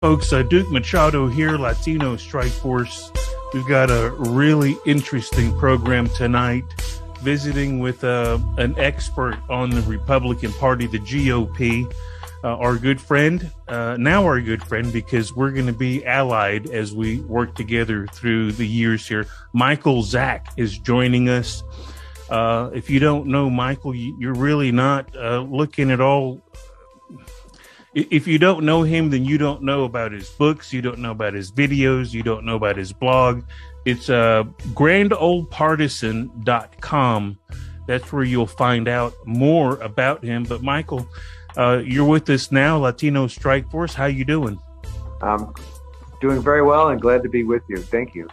Folks, Duke Machado here, Latino Strike Force. We've got a really interesting program tonight, visiting with an expert on the Republican Party, the GOP, our good friend, because we're going to be allied as we work together through the years here. Michael Zak is joining us. If you don't know Michael, you're really not looking at all. If you don't know him, then you don't know about his books, you don't know about his videos, you don't know about his blog. It's grandoldpartisan.com. That's where you'll find out more about him. But Michael, you're with us now, Latino Strike Force. How you doing? I'm doing very well and glad to be with you. Thank you.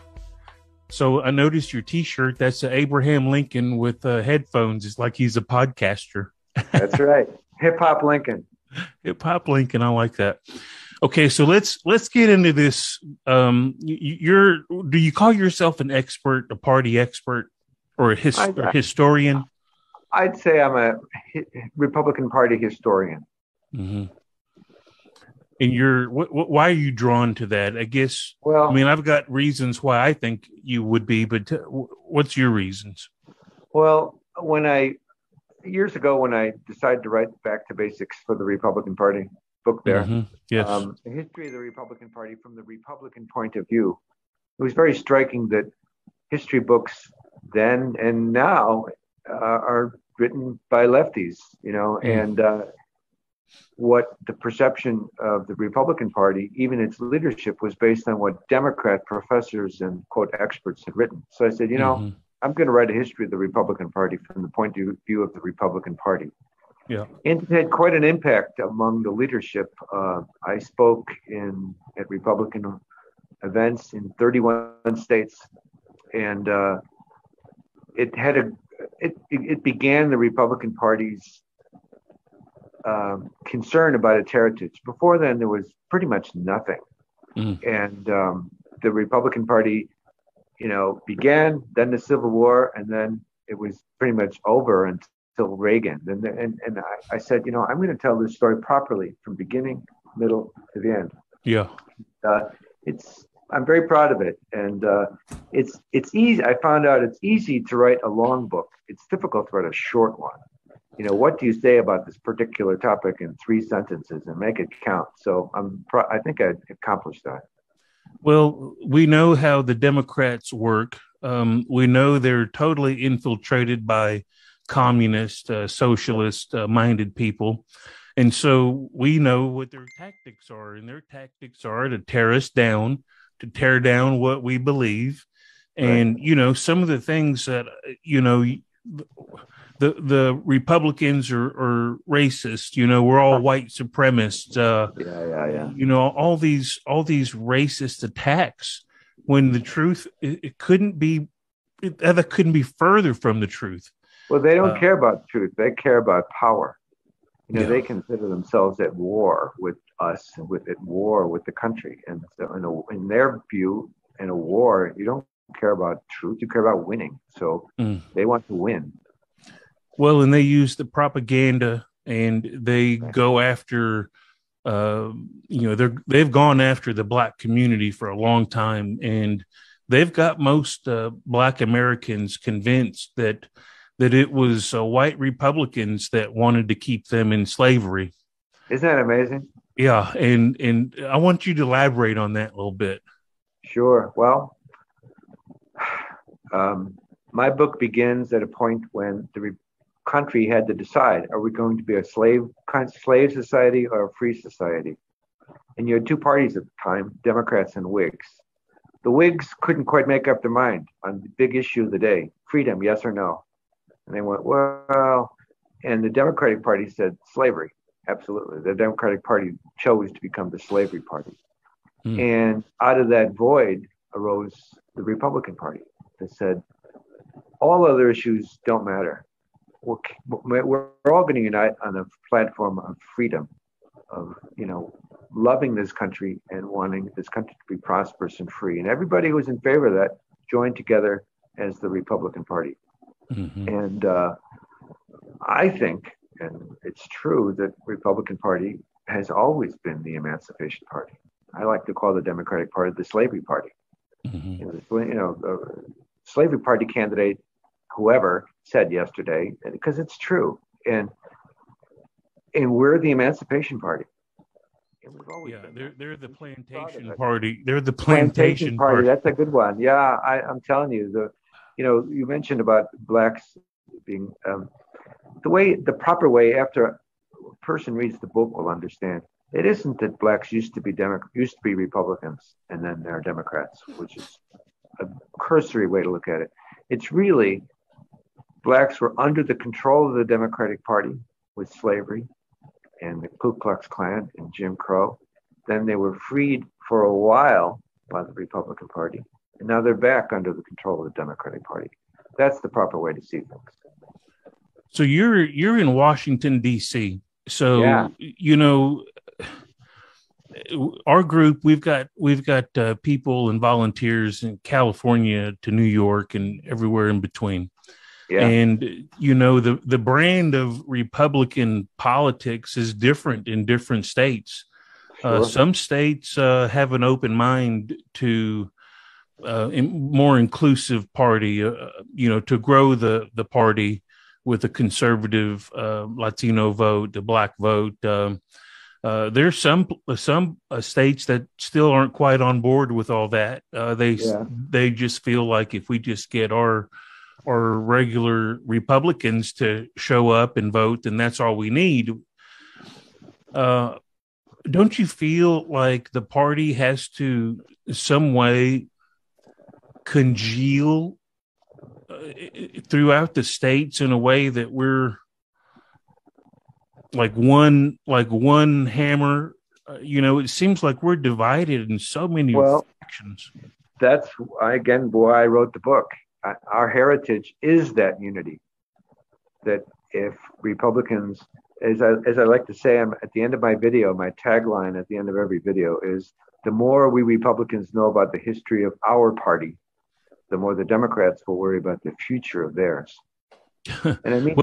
So I noticed your T-shirt. That's Abraham Lincoln with headphones. It's like he's a podcaster. That's right. Hip Hop Lincoln. Hip Hop Lincoln. I like that. Okay, so let's get into this. Do you call yourself an expert, a party expert, or a historian? I'd say I'm a Republican Party historian. Mm-hmm. And why are you drawn to that? I guess. Well, I mean, I've got reasons why I think you would be, but what's your reasons? Well, years ago, when I decided to write Back to Basics for the Republican Party book there, mm-hmm. Yes. The history of the Republican Party from the Republican point of view, it was very striking that history books then and now are written by lefties, and what the perception of the Republican Party, even its leadership, was based on what Democrat professors and quote experts had written. So I said, mm-hmm. I'm going to write a history of the Republican Party from the point of view of the Republican Party. Yeah. And it had quite an impact among the leadership. I spoke at Republican events in 31 states, and it began the Republican Party's concern about its heritage. Before then, there was pretty much nothing. And the Republican Party began, then the Civil War, and then it was pretty much over until Reagan. And I said, I'm going to tell this story properly from beginning, middle to the end. Yeah. I'm very proud of it. And it's easy. I found out it's easy to write a long book. It's difficult to write a short one. What do you say about this particular topic in 3 sentences and make it count? So I think I accomplished that. Well, we know how the Democrats work. We know they're totally infiltrated by communist, socialist-minded people. And so we know what their tactics are. And their tactics are to tear us down, to tear down what we believe. And, right. Some of the things that, the Republicans are racist. We're all white supremacists. Yeah. All these racist attacks, when the truth it couldn't be further from the truth. Well, they don't care about truth; they care about power. Yeah. They consider themselves at war with us, at war with the country, and so in their view, in a war, you don't care about truth; you care about winning. So they want to win. Well, and they use the propaganda, and they go after, they've gone after the Black community for a long time, and they've got most Black Americans convinced that it was white Republicans that wanted to keep them in slavery. Isn't that amazing? Yeah, and I want you to elaborate on that a little bit. Sure. Well, my book begins at a point when the country had to decide, are we going to be a slave society or a free society? And you had 2 parties at the time, Democrats and Whigs. The Whigs couldn't quite make up their mind on the big issue of the day, freedom, yes or no. And they went, well, and the Democratic Party said slavery, absolutely. The Democratic Party chose to become the slavery party. And out of that void arose the Republican Party that said, all other issues don't matter. We're all going to unite on a platform of freedom, of loving this country and wanting this country to be prosperous and free. And everybody who was in favor of that joined together as the Republican Party. Mm-hmm. And I think, and it's true, that Republican Party has always been the Emancipation Party. I like to call the Democratic Party the slavery party. Mm-hmm. The slavery party candidate, whoever said yesterday, because it's true, and we're the Emancipation Party. And we've always they're the plantation party. They're the plantation party. party. That's a good one. Yeah, I'm telling you, you mentioned about blacks being the proper way. After a person reads the book, will understand. It isn't that blacks used to be Republicans and then they're Democrats, which is a cursory way to look at it. It's really blacks were under the control of the Democratic Party with slavery and the Ku Klux Klan and Jim Crow. Then they were freed for a while by the Republican Party, and now they're back under the control of the Democratic Party. That's the proper way to see things. So you're in Washington, D.C. So yeah. Our group, we've got people and volunteers in California to New York and everywhere in between. Yeah. And the brand of Republican politics is different in different states. Sure. Some states have an open mind to more inclusive party, to grow the party with a conservative Latino vote, the black vote. There's some states that still aren't quite on board with all that. They just feel like if we just get our regular Republicans to show up and vote, then that's all we need. Don't you feel like the party has to some way congeal throughout the states in a way that we're like one hammer? It seems like we're divided in so many factions. That's again why I wrote the book. Our heritage is that unity. That if Republicans, as I like to say, I'm at the end of my video, my tagline at the end of every video is, the more we Republicans know about the history of our party, the more the Democrats will worry about the future of theirs. And I mean,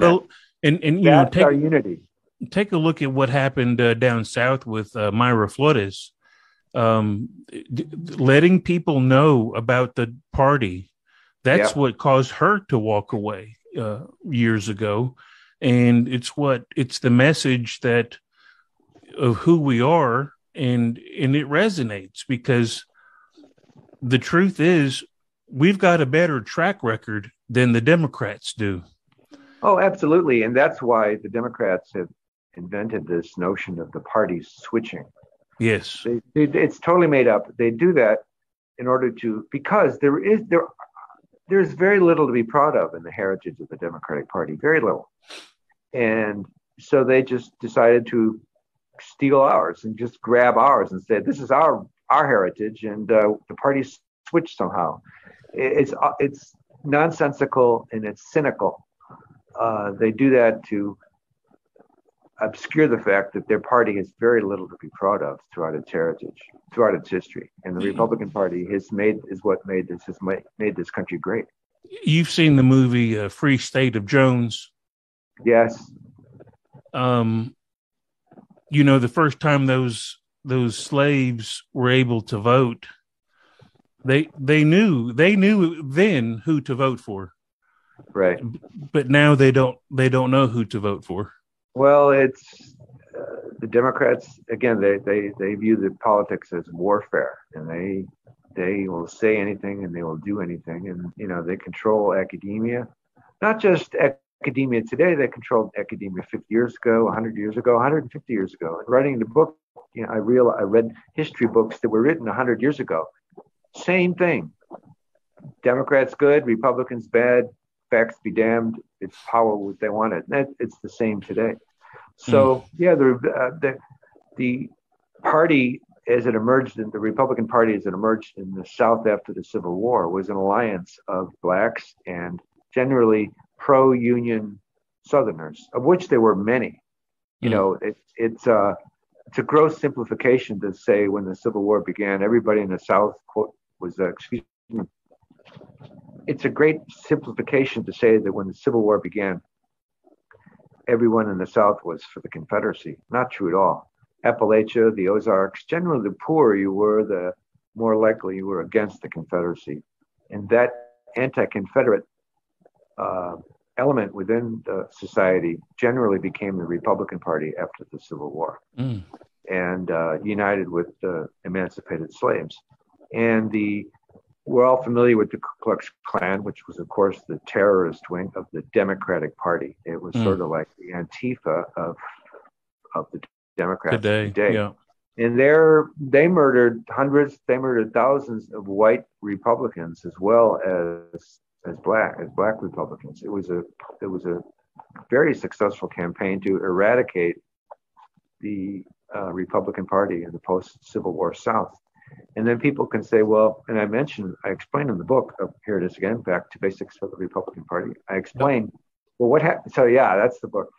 that's our unity. Take a look at what happened down south with Mayra Flores, letting people know about the party. That's what caused her to walk away years ago. And it's the message of who we are, and it resonates because the truth is we've got a better track record than the Democrats do. Oh, absolutely. And that's why the Democrats have invented this notion of the parties switching. Yes. It's totally made up. They do that in order because there's very little to be proud of in the heritage of the Democratic Party, very little. And so they just decided to steal ours and just grab ours and say, this is our heritage, and the party switched somehow. It's nonsensical and it's cynical. They do that to obscure the fact that their party has very little to be proud of throughout its heritage, throughout its history. And the Republican Party is what made this country great. You've seen the movie Free State of Jones. Yes. The first time those slaves were able to vote, they knew then who to vote for. Right. But now they don't know who to vote for. Well, it's the Democrats again. They view the politics as warfare, and they will say anything and they will do anything, and they control academia, not just academia today. They controlled academia 50 years ago, 100 years ago, 150 years ago. And writing the book, I read history books that were written 100 years ago. Same thing. Democrats good, Republicans bad. Facts be damned. It's power what they wanted. It's the same today. So the party as it emerged, the Republican Party as it emerged in the South after the Civil War, was an alliance of blacks and generally pro-union Southerners, of which there were many. It's a gross simplification to say when the Civil War began, everybody in the South was it's a great simplification to say that when the Civil War began, everyone in the South was for the Confederacy. Not true at all. Appalachia, the Ozarks, generally the poorer you were, the more likely you were against the Confederacy. And that anti-Confederate element within the society generally became the Republican Party after the Civil War, and united with the emancipated slaves. And we're all familiar with the Ku Klux Klan, which was, of course, the terrorist wing of the Democratic Party. It was sort of like the Antifa of the Democrats today. Yeah. And they murdered thousands of white Republicans as well as black Republicans. It was a very successful campaign to eradicate the Republican Party in the post-Civil War South. And then people can say, well, and I explained in the book, here it is again, Back to Basics of the Republican Party. I explained, well, what happened? So yeah, that's the book.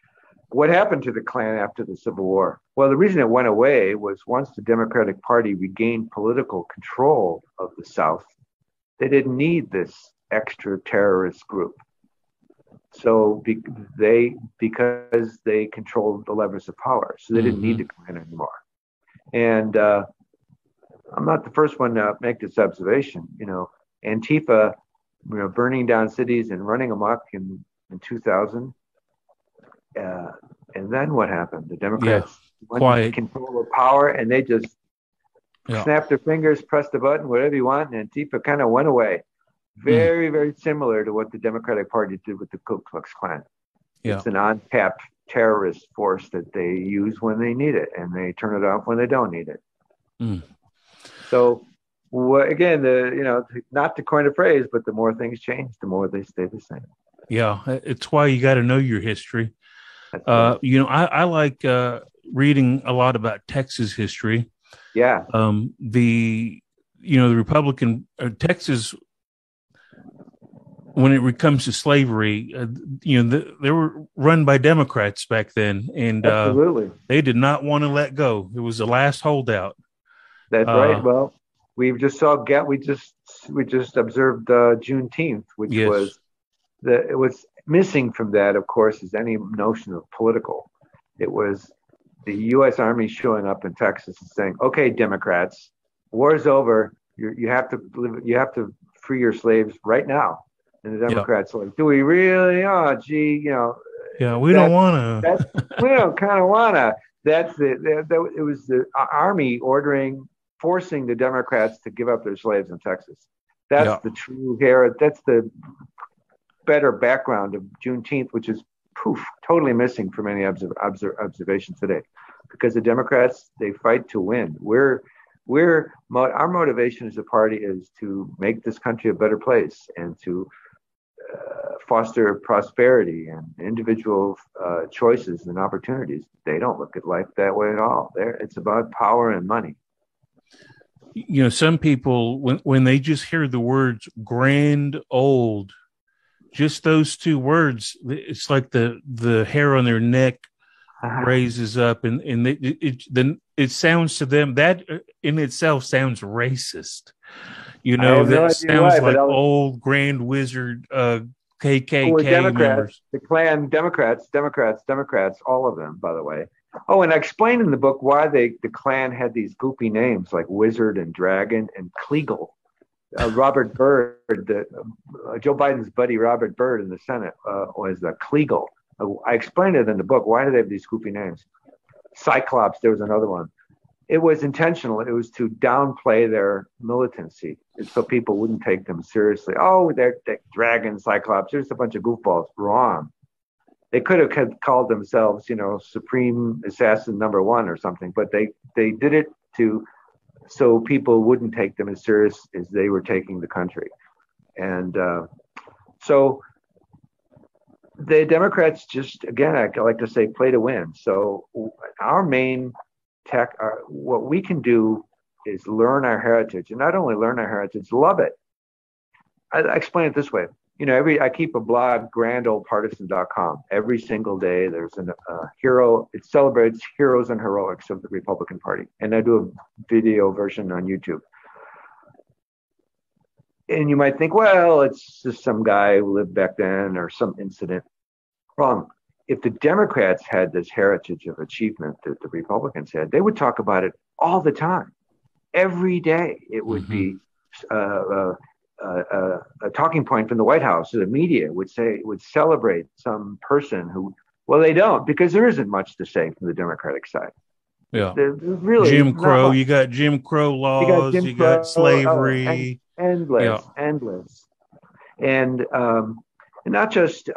What happened to the Klan after the Civil War? Well, the reason it went away was once the Democratic Party regained political control of the South, they didn't need this extra terrorist group. So because they controlled the levers of power, so they didn't need the Klan anymore. And I'm not the first one to make this observation. Antifa, burning down cities and running amok in 2000. And then what happened? The Democrats went to control of power, and they just snapped their fingers, pressed the button, whatever you want, and Antifa kind of went away. Very, very similar to what the Democratic Party did with the Ku Klux Klan. Yeah. It's an untapped terrorist force that they use when they need it, and they turn it off when they don't need it. So, again, not to coin a phrase, but the more things change, the more they stay the same. Yeah, it's why you got to know your history. I like reading a lot about Texas history. Yeah. The Republican Texas, when it comes to slavery, they were run by Democrats back then, and absolutely, they did not want to let go. It was the last holdout. That's right. Well, we just observed Juneteenth, which was it was missing from that, of course, is any notion of political. It was the U.S. Army showing up in Texas and saying, "Okay, Democrats, war's over. You have to free your slaves right now." And the Democrats are like, "Do we really? Oh, gee, Yeah, we don't want to. We don't kind of want to." It was the Army forcing the Democrats to give up their slaves in Texas. That's the true era. That's the better background of Juneteenth, which is totally missing from any observation today, because the Democrats, they fight to win. Our motivation as a party is to make this country a better place and to foster prosperity and individual choices and opportunities. They don't look at life that way at all. It's about power and money. Some people, when they just hear the words "grand old," just those two words, it's like the hair on their neck raises up, and then it sounds to them, that in itself sounds racist. That sounds like old Grand Wizard KKK members. The Klan, Democrats, all of them, by the way. Oh, and I explained in the book why the Klan had these goofy names like Wizard and Dragon and Kleagle. Robert Byrd, Joe Biden's buddy Robert Byrd in the Senate was the Kleagle. I explained it in the book. Why do they have these goofy names? Cyclops, there was another one. It was intentional. It was to downplay their militancy, so people wouldn't take them seriously. Oh, they're Dragon, Cyclops. There's a bunch of goofballs. Wrong. They could have called themselves, Supreme Assassin Number 1 or something, but they did it so people wouldn't take them as serious as they were taking the country. And so the Democrats just, again, I like to say, play to win. So our main what we can do is learn our heritage, and not only learn our heritage, love it. I explain it this way. I keep a blog, grandoldpartisan.com. Every single day there's a hero. It celebrates heroes and heroics of the Republican Party. And I do a video version on YouTube. And you might think, well, it's just some guy who lived back then or some incident. Wrong. if the Democrats had this heritage of achievement that the Republicans had, they would talk about it all the time. Every day, it would be a talking point from the White House. The media would celebrate some person who, well, they don't, because there isn't much to say from the Democratic side. Yeah. There's really Jim Crow. You got Jim Crow laws. You got slavery. Endless. And not just,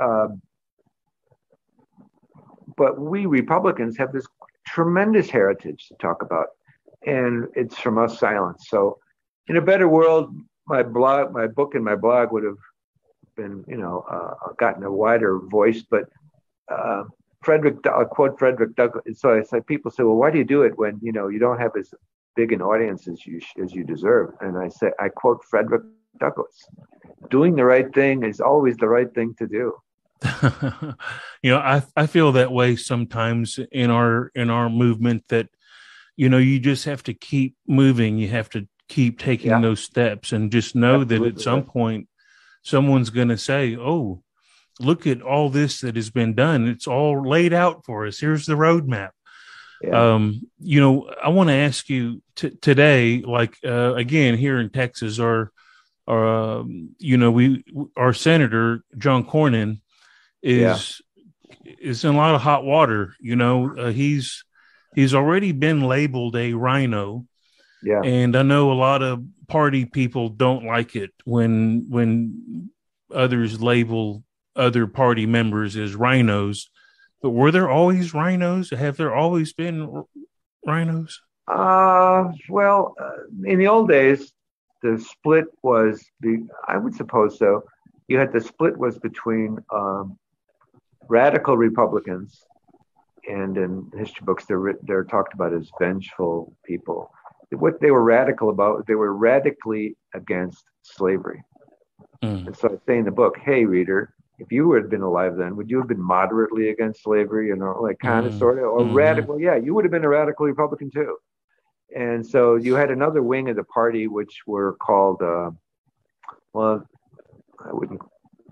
but we Republicans have this tremendous heritage to talk about, and it's from us silence. So in a better world, my book and my blog would have been, gotten a wider voice, but I'll quote Frederick Douglass. So it's like people say, well, why do you do it when, you don't have as big an audience as you deserve? And I quote Frederick Douglass: doing the right thing is always the right thing to do. I feel that way sometimes in our movement, that, you just have to keep moving. You have to keep taking those steps, and just know Absolutely. That at some point someone's going to say, oh, look at all this that has been done. It's all laid out for us. Here's the roadmap. Yeah. I want to ask you today, like, again, here in Texas, our Senator John Cornyn is in a lot of hot water. He's already been labeled a rhino. Yeah. And I know a lot of party people don't like it when others label other party members as rhinos. But were there always rhinos? Have there always been rhinos? Well, in the old days, the split was I would suppose so. You had the split was between radical Republicans, and in history books they're talked about as vengeful people. What they were radical about, they were radically against slavery. And so I say in the book, hey, reader, if you had been alive then, would you have been moderately against slavery, like kind of, sort of, or radical? Yeah, you would have been a radical Republican too. And so you had another wing of the party, which were called,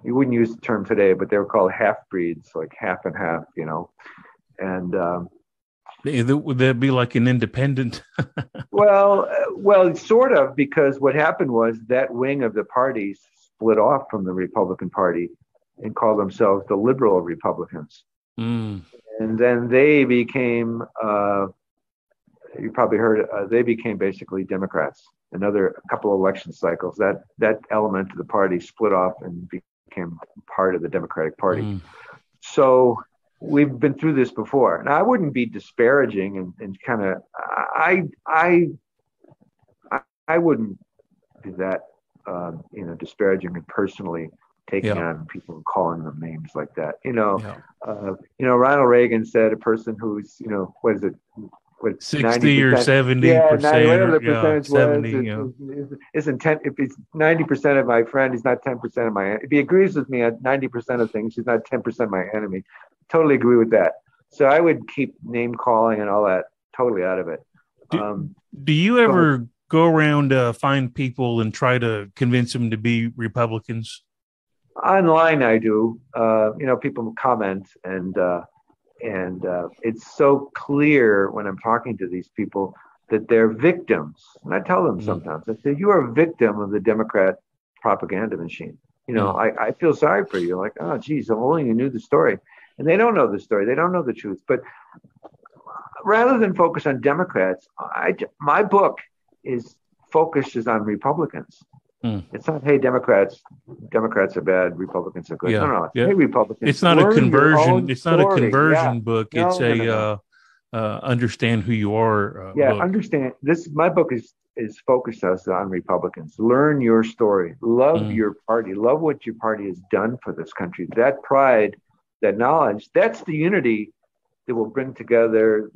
you wouldn't use the term today, but they were called half-breeds, like half and half, and would that be like an independent? well, sort of, because what happened was that wing of the party split off from the Republican Party and called themselves the Liberal Republicans. And then they became, you probably heard, they became basically Democrats. A couple of election cycles, that element of the party split off and became part of the Democratic Party. So we've been through this before. Now, I wouldn't be disparaging and kind of, I wouldn't do that, disparaging and personally taking on people and calling them names like that. Ronald Reagan said a person who's, what is it? 60 or 70%, whatever the percentage 70, isn't 10. If he's 90% of my friend, he's not 10% of my. If he agrees with me on 90% of things, he's not 10% my enemy. Totally agree with that. So I would keep name calling and all that totally out of it. Do you ever go around find people and try to convince them to be Republicans? Online, I do. People comment and it's so clear when I'm talking to these people that they're victims. And I tell them sometimes, I say, you are a victim of the Democrat propaganda machine. I feel sorry for you. Like, oh, geez, if only you knew the story. And they don't know the story. They don't know the truth. But rather than focus on Democrats, my book focuses on Republicans. It's not, hey, Democrats are bad, Republicans are good. No. Hey, Republicans. It's not a conversion. It's not a conversion book. It's understand who you are. Book. Understand this. My book is focused on Republicans. Learn your story. Love your party. Love what your party has done for this country. That pride, that knowledge, that's the unity that will bring together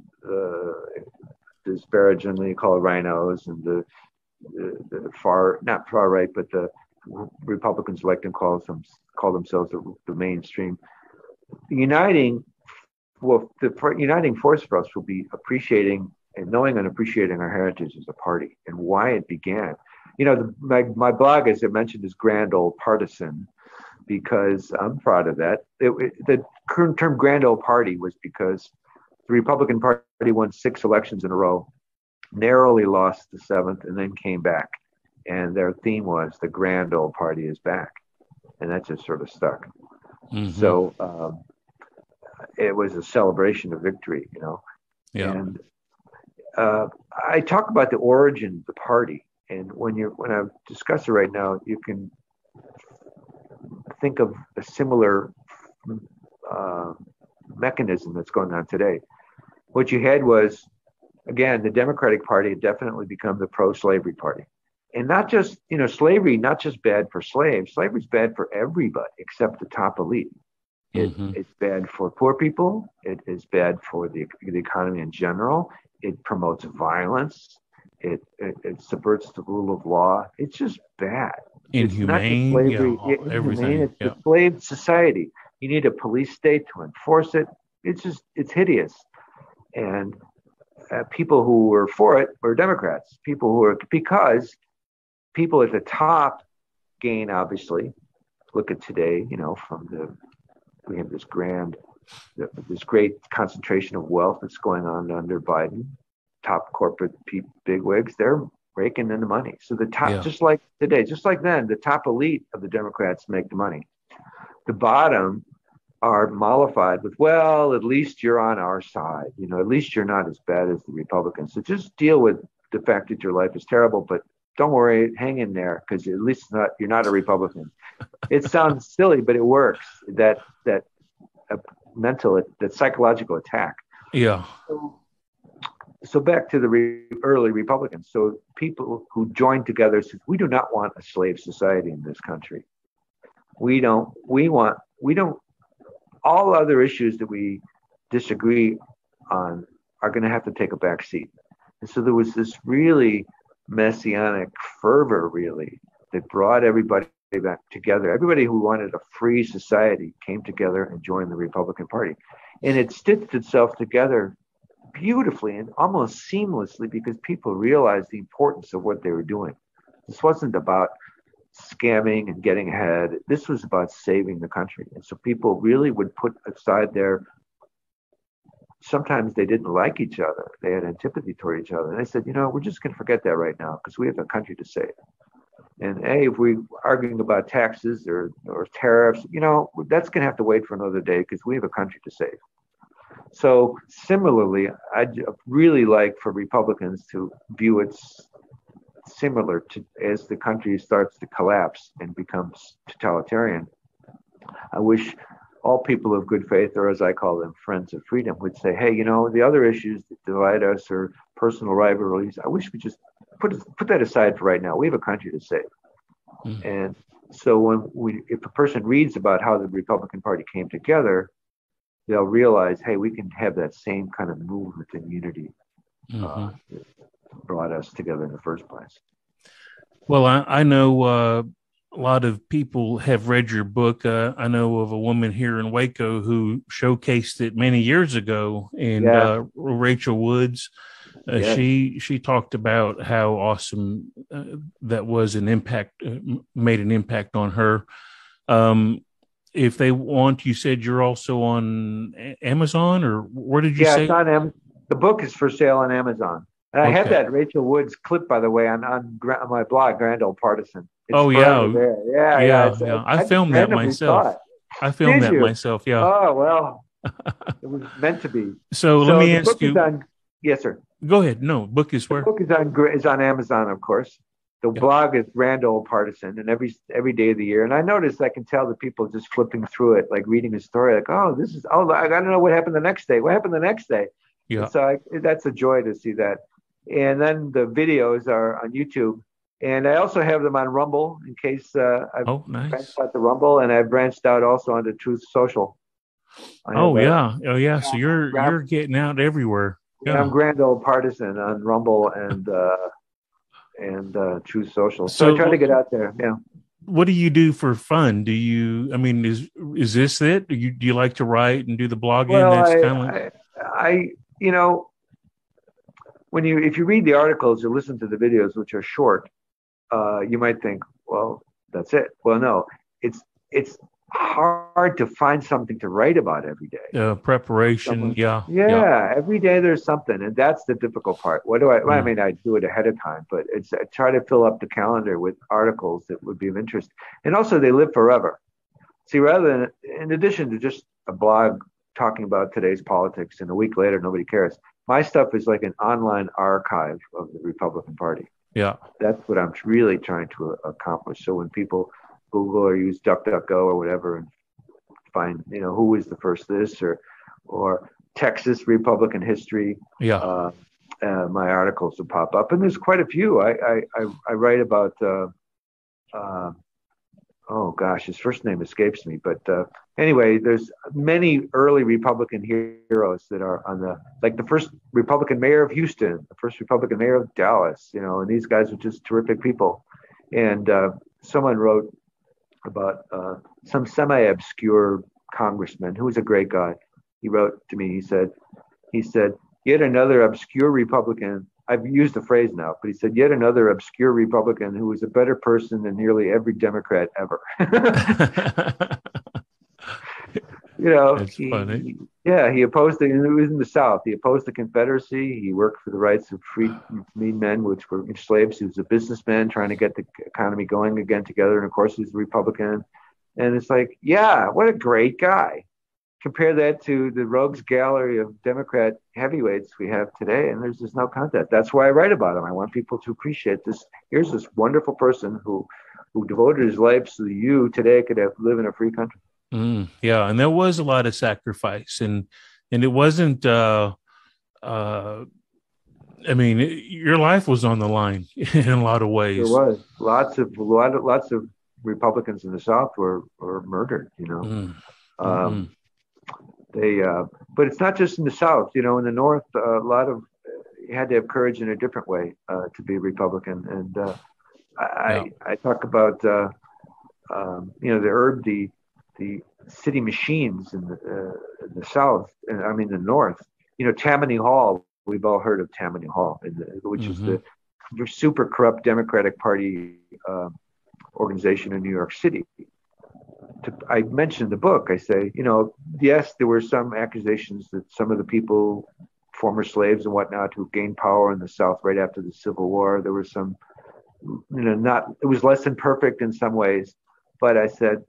disparagingly called rhinos and the not far right, but the Republicans like to call themselves the mainstream. The uniting force for us will be appreciating and knowing and appreciating our heritage as a party and why it began. My blog, as I mentioned, is Grand Old Partisan, because I'm proud of that. The current term Grand Old Party was because the Republican Party won 6 elections in a row, narrowly lost the 7th, and then came back. And their theme was the Grand Old Party is back. And that just sort of stuck. Mm-hmm. So it was a celebration of victory, you know. Yeah. And I talk about the origin of the party. And when I discuss it right now, you can think of a similar mechanism that's going on today. What you had was, again, the Democratic Party had definitely become the pro-slavery party. And not just, you know, slavery, not just bad for slaves. Slavery's bad for everybody except the top elite. It's bad for poor people. It is bad for the economy in general. It promotes violence. It subverts the rule of law. It's just bad. Inhumane, slavery, everything. It's a slave society. You need a police state to enforce it. It's hideous. And people who were for it were Democrats. Because people at the top gain, obviously. Look at today, you know, we have this great concentration of wealth that's going on under Biden. Top corporate bigwigs, they're raking in the money. So the top, just like today, just like then, the top elite of the Democrats make the money. The bottom are mollified with, well, at least you're on our side. You know, at least you're not as bad as the Republicans. So just deal with the fact that your life is terrible, but don't worry, hang in there, because at least you're not a Republican. It sounds silly, but it works. That psychological attack. Yeah. So back to the early Republicans. So people who joined together said, we do not want a slave society in this country. All other issues that we disagree on are going to have to take a back seat. And so there was this really messianic fervor, really, that brought everybody back together. Everybody who wanted a free society came together and joined the Republican Party. And it stitched itself together beautifully and almost seamlessly because people realized the importance of what they were doing. This wasn't about scamming and getting ahead. This was about saving the country. And so people really would put aside sometimes they didn't like each other. They had antipathy toward each other. And they said, you know, we're just going to forget that right now because we have a country to save. And if we're arguing about taxes or tariffs, you know, that's going to have to wait for another day because we have a country to save. So similarly, I'd really like for Republicans to view it similar to as the country starts to collapse and becomes totalitarian. I wish all people of good faith, or as I call them, friends of freedom, would say, hey, you know, the other issues that divide us are personal rivalries. I wish we just put that aside for right now. We have a country to save. And so if a person reads about how the Republican Party came together, they'll realize, hey, we can have that same kind of movement and unity that brought us together in the first place. Well, I know a lot of people have read your book. I know of a woman here in Waco who showcased it many years ago, and Rachel Woods. She talked about how awesome that was an impact, made an impact on her. If they want, you said you're also on Amazon, or where did you say? It's on Amazon. The book is for sale on Amazon. And I have that Rachel Woods clip, by the way, on my blog, Grand Old Partisan. It's yeah. I filmed that myself. Yeah. Oh, well, it was meant to be. So let me ask you. Yes, sir. Go ahead. No, book is where? The book is on Amazon, of course. The blog is Grand Old Partisan, and every day of the year. And I noticed, I can tell the people just flipping through it, like reading a story, like, I don't know what happened the next day. What happened the next day? Yeah. So that's a joy to see that. And then the videos are on YouTube. And I also have them on Rumble in case I've branched out to Rumble, and I've branched out also onto Truth Social. So you're getting out everywhere. Yeah. I'm Grand Old Partisan on Rumble and Truth Social. So I try to get out there. Yeah. What do you do for fun? Is this it? Do you like to write and do the blogging? Well, if you read the articles or listen to the videos, which are short, you might think, well, that's it. Well, no, it's hard to find something to write about every day. Preparation. Yeah. Yeah. Yeah, every day there's something, and that's the difficult part. What do I? Well, I Mm. mean, I do it ahead of time, but it's I try to fill up the calendar with articles that would be of interest, and also they live forever. See, rather than in addition to just a blog talking about today's politics, and a week later nobody cares. My stuff is like an online archive of the Republican Party. Yeah. That's what I'm really trying to accomplish. So when people Google or use DuckDuckGo or whatever and find, who was the first this or Texas Republican history, Yeah. my articles will pop up, and there's quite a few. I write about. Oh gosh, his first name escapes me, but anyway, there's many early Republican heroes that are on like the first Republican mayor of Houston, the first Republican mayor of Dallas, and these guys are just terrific people. And someone wrote about some semi-obscure congressman who was a great guy. He wrote to me. He said, yet another obscure Republican. I've used the phrase now, but he said, yet another obscure Republican who was a better person than nearly every Democrat ever. It's funny. He opposed it was in the South. He opposed the Confederacy. He worked for the rights of freed men, which were slaves. He was a businessman trying to get the economy going again together. And of course, he was a Republican. And it's like, yeah, what a great guy. Compare that to the rogues gallery of Democrat heavyweights we have today, and there's just no contest. That's why I write about him. I want people to appreciate this. Here's this wonderful person who devoted his life so that you today could live in a free country. Yeah, and there was a lot of sacrifice, and it wasn't. I mean, your life was on the line in a lot of ways. There was lots of Republicans in the South were murdered. But it's not just in the South. In the North, a lot of you had to have courage in a different way to be a Republican. And I talk about the city machines in the South, and I mean the North. Tammany Hall. We've all heard of Tammany Hall, which is the super corrupt Democratic Party organization in New York City. I mentioned the book. I say, yes, there were some accusations that some of the people, former slaves and whatnot, who gained power in the South right after the Civil War, there were some, it was less than perfect in some ways. But I said,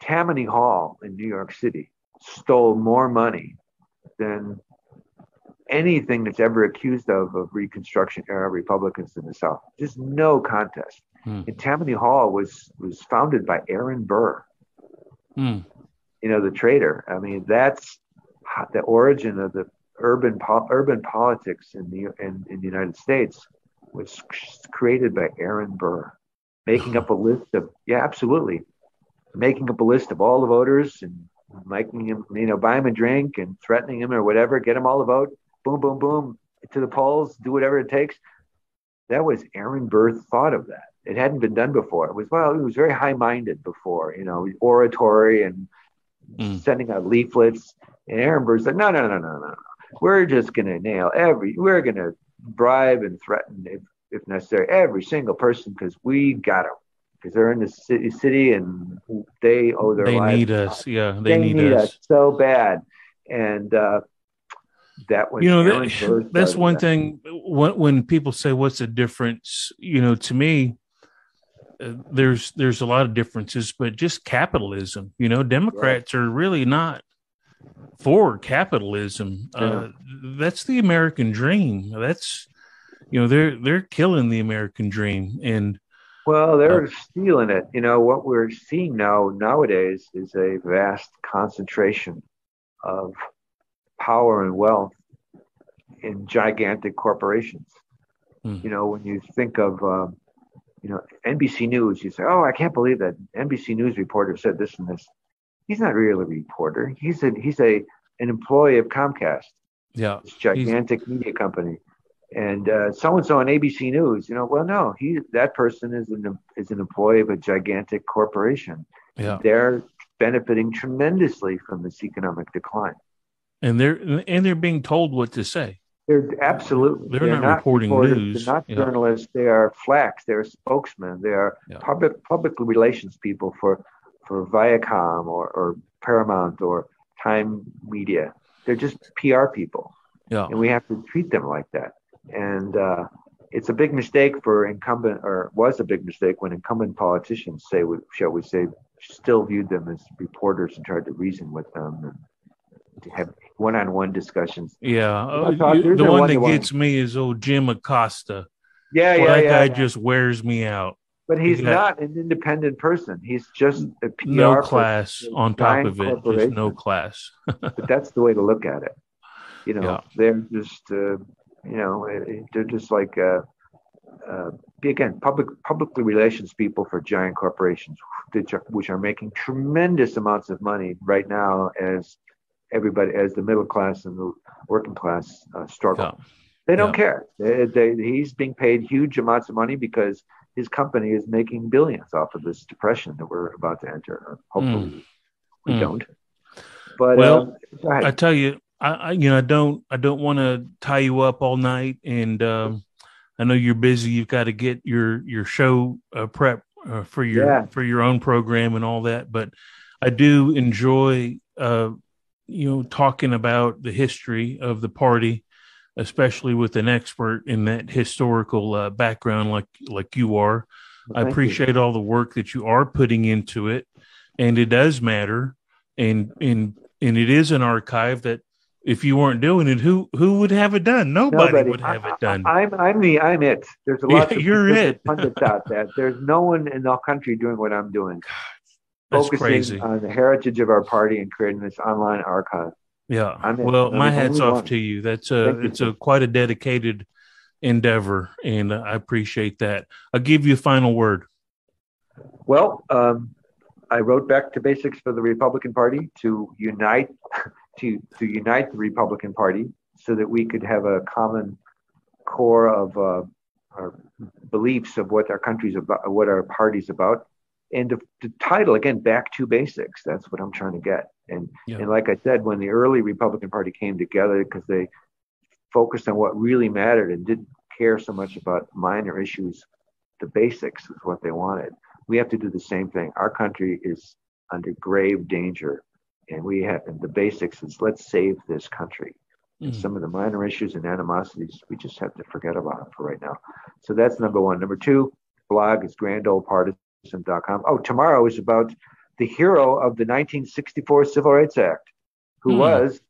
Tammany Hall in New York City stole more money than anything that's ever accused of Reconstruction era Republicans in the South. Just no contest. And Tammany Hall was founded by Aaron Burr, the trader. I mean, that's the origin of the urban politics in the United States was created by Aaron Burr, making up a list of making up a list of all the voters and making him, buy him a drink and threatening him or whatever, get them all to vote. Boom, boom, boom, to the polls, do whatever it takes. That was Aaron Burr thought of that. It hadn't been done before. It was very high-minded before, oratory and sending out leaflets. And Aaron Burr said, no. We're just going to we're going to bribe and threaten, if necessary, every single person because we got them. Because they're in the city and they owe their lives. They need us. Yeah, they need us so bad. And that was that's one thing when people say what's the difference, to me there's a lot of differences, but just capitalism. Democrats are really not for capitalism. That's the American dream. That's they're killing the American dream. And they're stealing it. What we're seeing nowadays is a vast concentration of power and wealth in gigantic corporations. When you think of, NBC News, you say, oh, I can't believe that NBC News reporter said this and this. He's not really a reporter. He's an employee of Comcast. Yeah. This gigantic media company. And so-and-so on ABC News, no, that person is an employee of a gigantic corporation. Yeah. They're benefiting tremendously from this economic decline. And they're being told what to say. They're absolutely. They're not reporting reporters, news. They're not journalists. They are flacks. They're spokesmen. They are public relations people for Viacom or Paramount or Time Media. They're just PR people. Yeah. And we have to treat them like that. And it's a big mistake for incumbent, or was a big mistake when incumbent politicians shall we say, still viewed them as reporters and tried to reason with them and to have one-on-one discussions. Yeah. The one that gets me is old Jim Acosta. That guy just wears me out. But he's not an independent person. He's just a PR no class on top of it. Just no class. But that's the way to look at it. They're just, they're just like, again, publicly relations people for giant corporations, which are making tremendous amounts of money right now as the middle class and the working class struggle. Yeah. They don't care. He's being paid huge amounts of money because his company is making billions off of this depression that we're about to enter. Hopefully, we don't. But I tell you, I don't want to tie you up all night, and I know you're busy. You've got to get your show prep for your own program and all that. But I do enjoy talking about the history of the party, especially with an expert in that historical background like you are. Well, I appreciate all the work that you are putting into it, and it does matter. And it is an archive that if you weren't doing it, who would have it done? Nobody would have it done. I'm it. There's a lot of it. pundits out there. There's no one in the country doing what I'm doing. That's focusing crazy. on the heritage of our party and creating this online archive. Yeah. My hat's off to you. It's quite a dedicated endeavor, and I appreciate that. I'll give you a final word. Well, I wrote back to basics for the Republican Party to unite the Republican Party so that we could have a common core of our beliefs of what our country's about, what our party's about. And the title, again, back to basics. That's what I'm trying to get. And like I said, when the early Republican Party came together, because they focused on what really mattered and didn't care so much about minor issues, the basics is what they wanted. We have to do the same thing. Our country is under grave danger, and the basics is let's save this country. And some of the minor issues and animosities, we just have to forget about for right now. So that's number one. Number two, blog is grandoldpartisan.com. Oh, tomorrow is about the hero of the 1964 Civil Rights Act, who was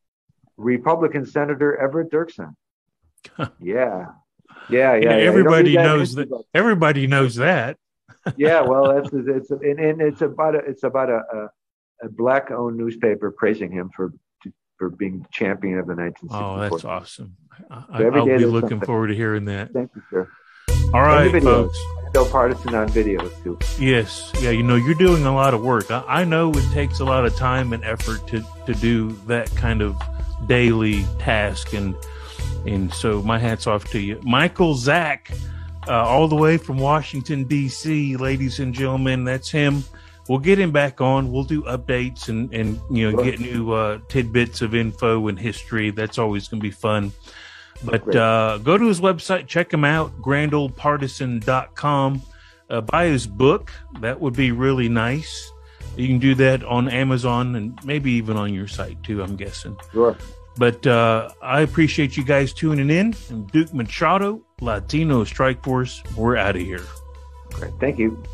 Republican Senator Everett Dirksen. Yeah. Everybody knows that. Everybody knows that. Yeah, well, it's about a black-owned newspaper praising him for being champion of the 1964. Oh, that's awesome. I'll be looking forward to hearing that. Thank you, sir. All right, folks. Still Partisan on videos, too. Yes. Yeah, you're doing a lot of work. I know it takes a lot of time and effort to do that kind of daily task, and so my hat's off to you. Michael Zak, all the way from Washington, D.C., ladies and gentlemen, that's him. We'll get him back on. We'll do updates and get new tidbits of info and history. That's always going to be fun. But go to his website, check him out, grandoldpartisan.com. Buy his book. That would be really nice. You can do that on Amazon and maybe even on your site too, I'm guessing. Sure. But I appreciate you guys tuning in. I'm Duke Machado, Latino Strike Force. We're out of here. Great. Thank you.